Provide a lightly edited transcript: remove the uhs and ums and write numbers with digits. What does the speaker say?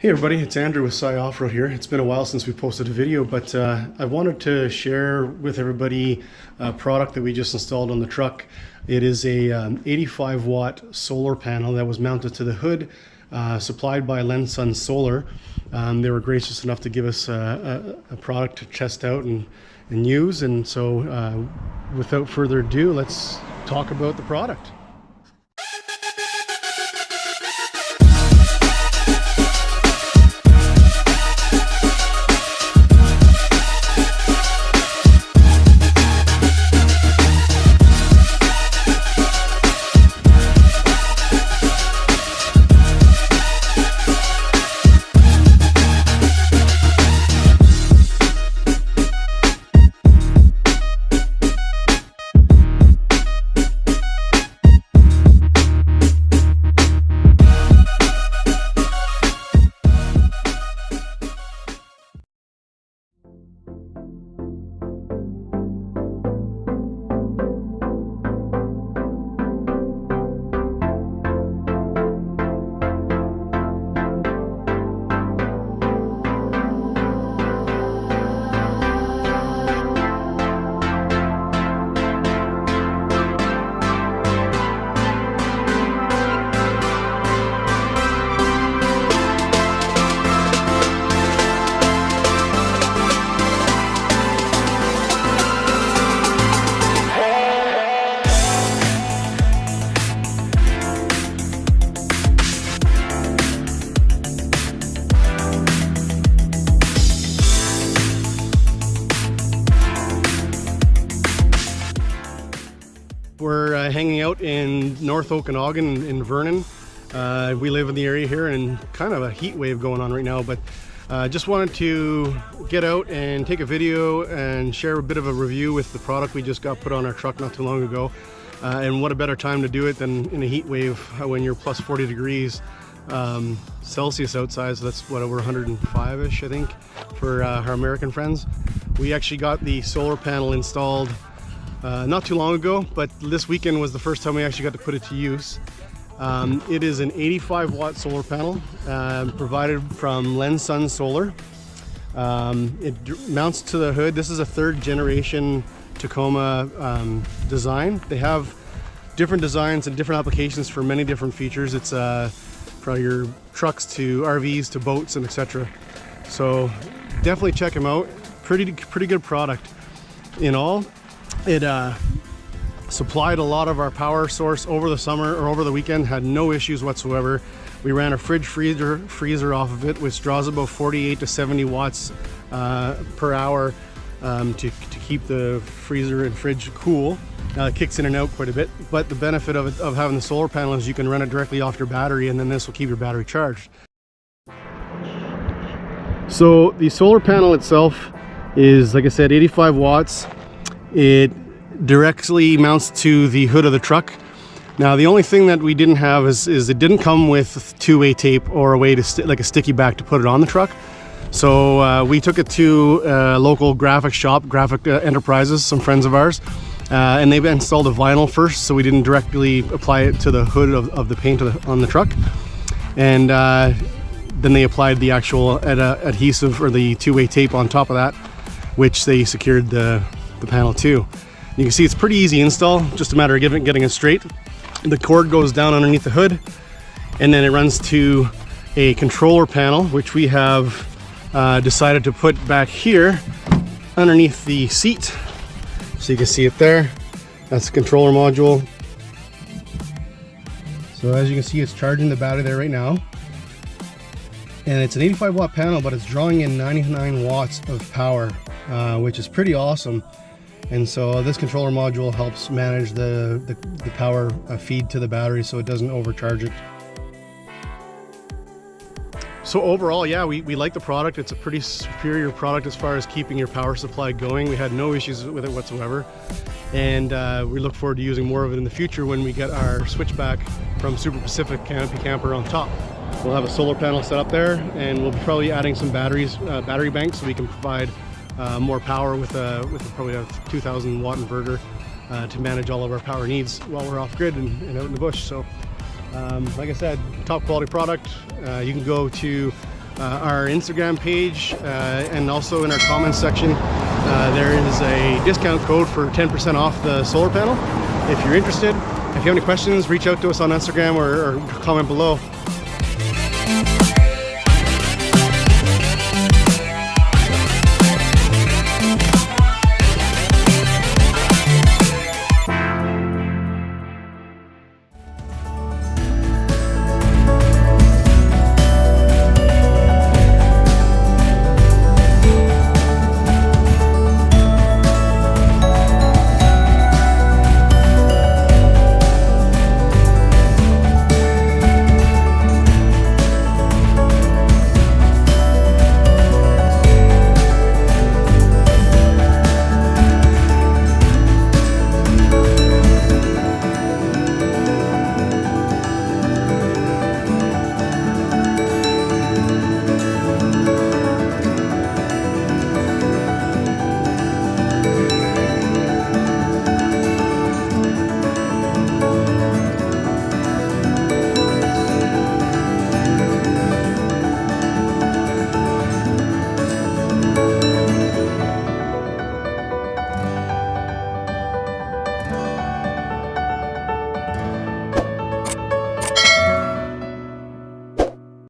Hey everybody, it's Andrew with Sci Off-Road here. It's been a while since we posted a video, but I wanted to share with everybody a product that we just installed on the truck. It is a 85 watt solar panel that was mounted to the hood, supplied by Lensun Solar. They were gracious enough to give us a product to test out and use, and so without further ado, let's talk about the product. We're hanging out in North Okanagan in Vernon. We live in the area here, and kind of a heat wave going on right now, but just wanted to get out and take a video and share a bit of a review with the product we just got put on our truck not too long ago. And what a better time to do it than in a heat wave when you're plus 40 degrees Celsius outside. So that's what, over 105-ish I think for our American friends. We actually got the solar panel installed not too long ago, but this weekend was the first time we actually got to put it to use. It is an 85 watt solar panel provided from Lensun Solar. It mounts to the hood. This is a third generation Tacoma design. They have different designs and different applications for many different features. It's from your trucks to RVs to boats and etc. So definitely check them out. Pretty good product. In all, it supplied a lot of our power source over the summer or over the weekend, had no issues whatsoever. We ran a freezer off of it, which draws about 48 to 70 watts per hour to keep the freezer and fridge cool. It kicks in and out quite a bit, but the benefit of having the solar panel is you can run it directly off your battery, and then this will keep your battery charged. So the solar panel itself is, like I said, 85 watts. It directly mounts to the hood of the truck. Now the only thing that we didn't have is it didn't come with two-way tape or a way to like a sticky back to put it on the truck. So we took it to a local graphic shop, Graphic Enterprises, some friends of ours, and they installed a vinyl first, so we didn't directly apply it to the hood of the paint on the truck. And then they applied the actual adhesive or the two-way tape on top of that, which they secured the panel too. You can see it's pretty easy install, just a matter of getting it straight. The cord goes down underneath the hood, and then it runs to a controller panel, which we have decided to put back here underneath the seat. So you can see it there. That's the controller module. So as you can see, it's charging the battery there right now. And it's an 85 watt panel, but it's drawing in 99 watts of power, which is pretty awesome. And so this controller module helps manage the power feed to the battery so it doesn't overcharge it. So overall, yeah, we like the product. It's a pretty superior product as far as keeping your power supply going. We had no issues with it whatsoever. And we look forward to using more of it in the future when we get our switchback from Super Pacific Canopy Camper on top. We'll have a solar panel set up there, and we'll be probably adding some battery banks so we can provide more power with probably a 2,000 watt inverter to manage all of our power needs while we're off grid and out in the bush. So like I said, top quality product. You can go to our Instagram page, and also in our comments section there is a discount code for 10% off the solar panel. If you're interested, if you have any questions, reach out to us on Instagram or comment below.